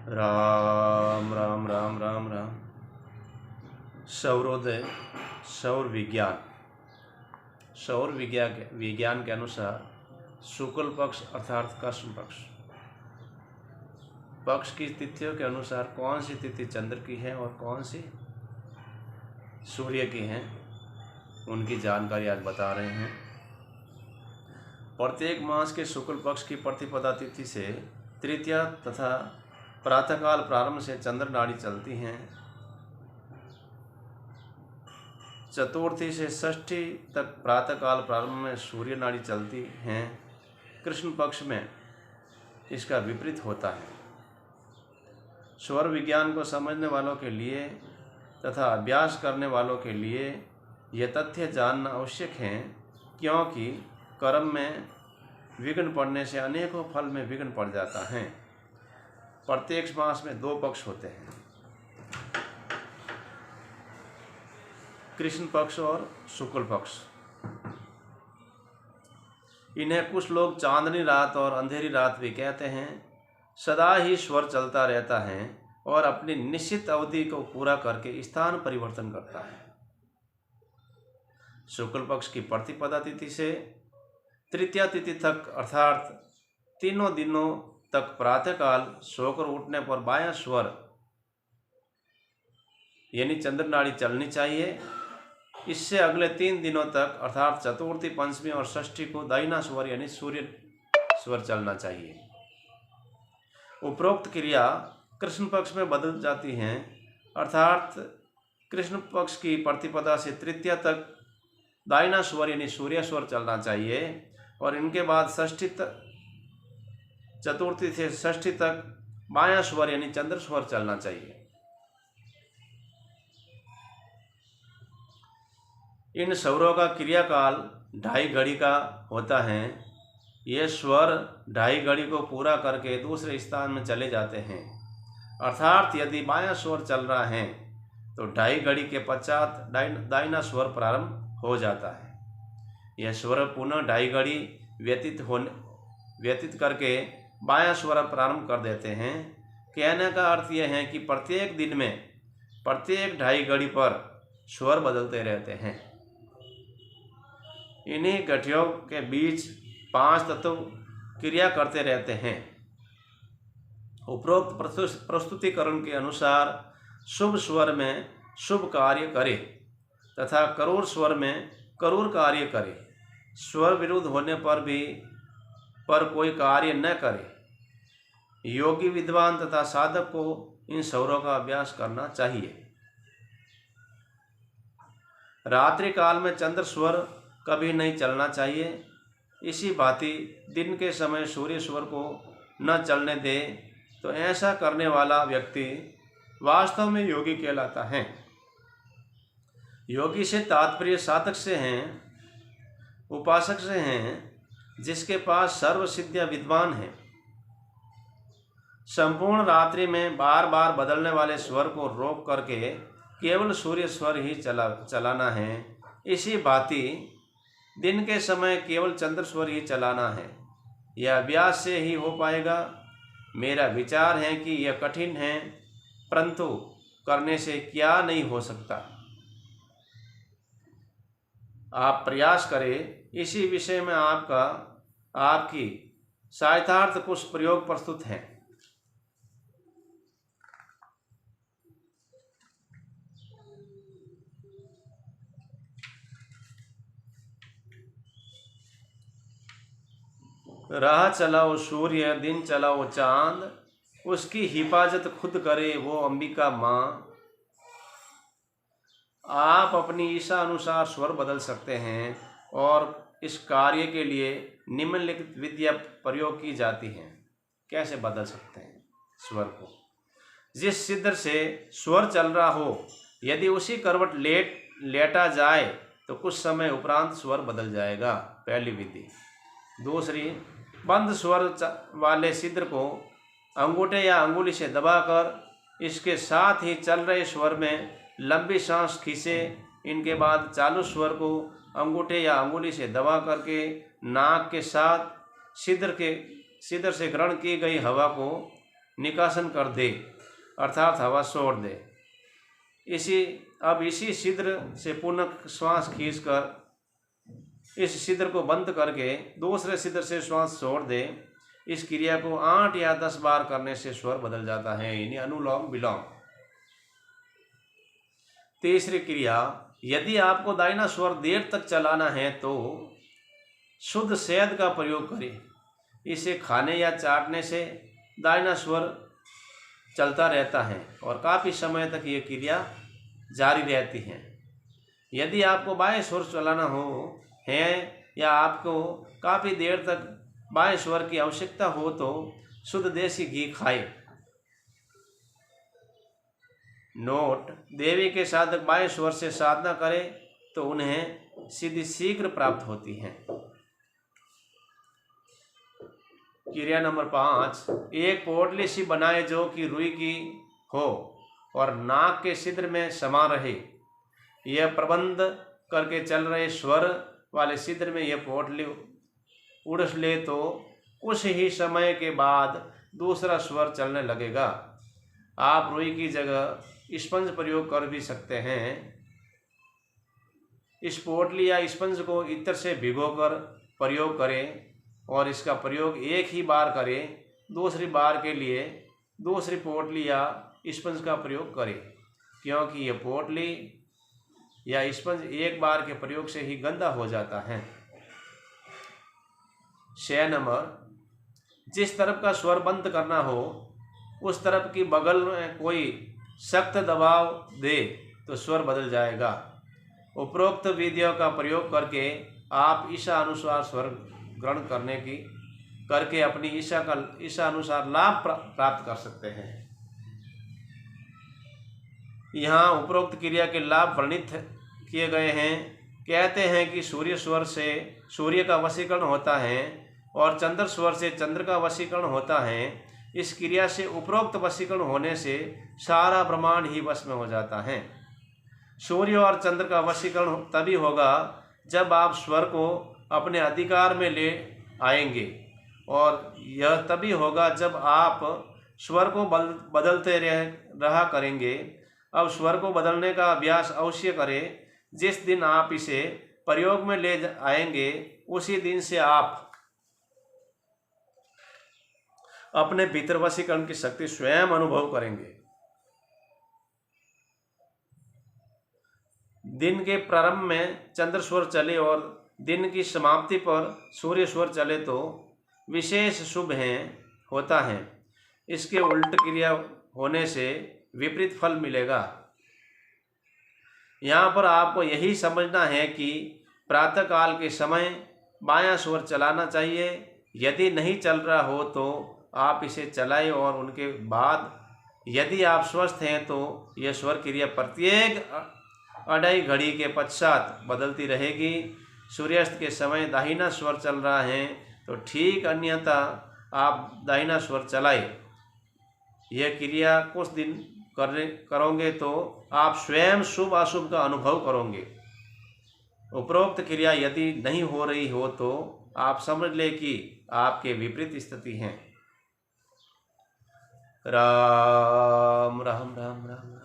राम राम राम राम राम। सौरोदय सौर विज्ञान के अनुसार शुक्ल पक्ष अर्थात कृष्ण पक्ष की तिथियों के अनुसार कौन सी तिथि चंद्र की है और कौन सी सूर्य की है, उनकी जानकारी आज बता रहे हैं। प्रत्येक मास के शुक्ल पक्ष की प्रतिपदा तिथि से तृतीया तथा प्रातःकाल प्रारंभ से चंद्र नाड़ी चलती हैं। चतुर्थी से षष्ठी तक प्रातःकाल प्रारंभ में सूर्य नाड़ी चलती हैं। कृष्ण पक्ष में इसका विपरीत होता है। स्वर विज्ञान को समझने वालों के लिए तथा अभ्यास करने वालों के लिए यह तथ्य जानना आवश्यक है, क्योंकि कर्म में विघ्न पड़ने से अनेकों फल में विघ्न पड़ जाता है। प्रत्येक मास में 2 पक्ष होते हैं, कृष्ण पक्ष और शुक्ल पक्ष। इन्हें कुछ लोग चांदनी रात और अंधेरी रात भी कहते हैं। सदा ही स्वर चलता रहता है और अपनी निश्चित अवधि को पूरा करके स्थान परिवर्तन करता है। शुक्ल पक्ष की प्रतिपदा तिथि से तृतीया तिथि तक अर्थात तीनों दिनों तक प्रातःकाल सोकर उठने पर बायां स्वर यानी चंद्र नाड़ी चलनी चाहिए। इससे अगले 3 दिनों तक अर्थात चतुर्थी, पंचमी और षष्ठी को दाहिना स्वर यानी सूर्य स्वर चलना चाहिए। उपरोक्त क्रिया कृष्ण पक्ष में बदल जाती हैं, अर्थात कृष्ण पक्ष की प्रतिपदा से तृतीया तक दाहिना स्वर यानी सूर्य स्वर चलना चाहिए और इनके बाद षष्ठी तक, चतुर्थी से षष्ठी तक बायां स्वर यानी चंद्र स्वर चलना चाहिए। इन स्वरों का क्रियाकाल 2.5 घड़ी का होता है। ये स्वर 2.5 घड़ी को पूरा करके दूसरे स्थान में चले जाते हैं, अर्थात यदि बायां स्वर चल रहा है तो 2.5 घड़ी के पश्चात दाहिना स्वर प्रारंभ हो जाता है। यह स्वर पुनः 2.5 घड़ी व्यतीत करके बायां स्वर प्रारंभ कर देते हैं। कहने का अर्थ यह है कि प्रत्येक दिन में प्रत्येक 2.5 घड़ी पर स्वर बदलते रहते हैं। इन्हीं गठियों के बीच 5 तत्व क्रिया करते रहते हैं। उपरोक्त प्रस्तुतिकरण के अनुसार शुभ स्वर में शुभ कार्य करे तथा करूर स्वर में करूर कार्य करे। स्वर विरुद्ध होने पर कोई कार्य न करे। योगी, विद्वान तथा साधक को इन स्वरों का अभ्यास करना चाहिए। रात्रि काल में चंद्र स्वर कभी नहीं चलना चाहिए। इसी भांति दिन के समय सूर्य स्वर को न चलने दे तो ऐसा करने वाला व्यक्ति वास्तव में योगी कहलाता है। योगी से तात्पर्य साधक से हैं, उपासक से हैं, जिसके पास सर्व सिद्धियां विद्वान हैं। संपूर्ण रात्रि में बार बार बदलने वाले स्वर को रोक करके केवल सूर्य स्वर ही चलाना है। इसी भांति दिन के समय केवल चंद्र स्वर ही चलाना है। यह अभ्यास से ही हो पाएगा। मेरा विचार है कि यह कठिन है, परंतु करने से क्या नहीं हो सकता। आप प्रयास करें। इसी विषय में आपकी सहायतार्थ कुछ प्रयोग प्रस्तुत हैं। राह चलाओ सूर्य, दिन चलाओ चांद, उसकी हिफाजत खुद करे वो अंबिका माँ। आप अपनी इच्छा अनुसार स्वर बदल सकते हैं और इस कार्य के लिए निम्नलिखित विद्या प्रयोग की जाती है। कैसे बदल सकते हैं स्वर को? जिस सिद्र से स्वर चल रहा हो, यदि उसी करवट लेटा जाए तो कुछ समय उपरांत स्वर बदल जाएगा। पहली विधि। दूसरी, बंद स्वर वाले सिद्र को अंगूठे या अंगुली से दबाकर इसके साथ ही चल रहे स्वर में लंबी सांस खींचे। इनके बाद चालू स्वर को अंगूठे या अंगुली से दबा करके नाक के साथ सिद्र से ग्रहण की गई हवा को निकासन कर दे, अर्थात हवा छोड़ दे। इसी छिद्र से पुनः श्वास खींचकर इस छिद्र को बंद करके दूसरे छिद्र से श्वास छोड़ दे। इस क्रिया को 8 या 10 बार करने से स्वर बदल जाता है, यानी अनुलोम विलोम। तीसरी क्रिया, यदि आपको दाहिना स्वर देर तक चलाना है तो शुद्ध शहद का प्रयोग करें। इसे खाने या चाटने से दाहिना स्वर चलता रहता है और काफ़ी समय तक ये क्रिया जारी रहती है। यदि आपको बाएं स्वर चलाना है या आपको काफ़ी देर तक बाएं स्वर की आवश्यकता हो तो शुद्ध देसी घी खाएं। नोट, देवी के साधक बाएं स्वर से साधना करें तो उन्हें सिद्धि शीघ्र प्राप्त होती है। क्रिया नंबर 5, एक पोटली सी बनाए जो कि रुई की हो और नाक के छिद्र में समा रहे। यह प्रबंध करके चल रहे स्वर वाले छिद्र में यह पोटली उड़स ले तो कुछ ही समय के बाद दूसरा स्वर चलने लगेगा। आप रुई की जगह स्पंज प्रयोग कर भी सकते हैं। इस पोटली या स्पंज को इत्र से भिगोकर प्रयोग करें और इसका प्रयोग एक ही बार करें। दूसरी बार के लिए दूसरी पोटली या स्पंज का प्रयोग करें, क्योंकि यह पोटली या स्पंज एक बार के प्रयोग से ही गंदा हो जाता है। 6 नंबर, जिस तरफ का स्वर बंद करना हो उस तरफ की बगल में कोई सख्त दबाव दे तो स्वर बदल जाएगा। उपरोक्त विधियों का प्रयोग करके आप इच्छा अनुसार स्वर ग्रहण करके अपनी इच्छा अनुसार लाभ प्राप्त कर सकते हैं। यहाँ उपरोक्त क्रिया के लाभ वर्णित किए गए हैं। कहते हैं कि सूर्य स्वर से सूर्य का वशीकरण होता है और चंद्र स्वर से चंद्र का वशीकरण होता है। इस क्रिया से उपरोक्त वशीकरण होने से सारा ब्रह्मांड ही वश में हो जाता है। सूर्य और चंद्र का वशीकरण तभी होगा जब आप स्वर को अपने अधिकार में ले आएंगे, और यह तभी होगा जब आप स्वर को बदलते रहा करेंगे। अब स्वर को बदलने का अभ्यास अवश्य करें। जिस दिन आप इसे प्रयोग में ले आएंगे उसी दिन से आप अपने भीतर वशीकरण की शक्ति स्वयं अनुभव करेंगे। दिन के प्रारंभ में चंद्र स्वर चले और दिन की समाप्ति पर सूर्य स्वर चले तो विशेष शुभ होता है। इसके उल्ट क्रिया होने से विपरीत फल मिलेगा। यहाँ पर आपको यही समझना है कि प्रातःकाल के समय बायां स्वर चलाना चाहिए। यदि नहीं चल रहा हो तो आप इसे चलाएं और उनके बाद यदि आप स्वस्थ हैं तो यह स्वर क्रिया प्रत्येक 2.5 घड़ी के पश्चात बदलती रहेगी। सूर्यास्त के समय दाहिना स्वर चल रहा है तो ठीक, अन्यथा आप दाहिना स्वर चलाएं। यह क्रिया कुछ दिन करोगे तो आप स्वयं शुभ अशुभ का अनुभव करोगे। उपरोक्त क्रिया यदि नहीं हो रही हो तो आप समझ ले कि आपके विपरीत स्थिति है। राम राम राम राम।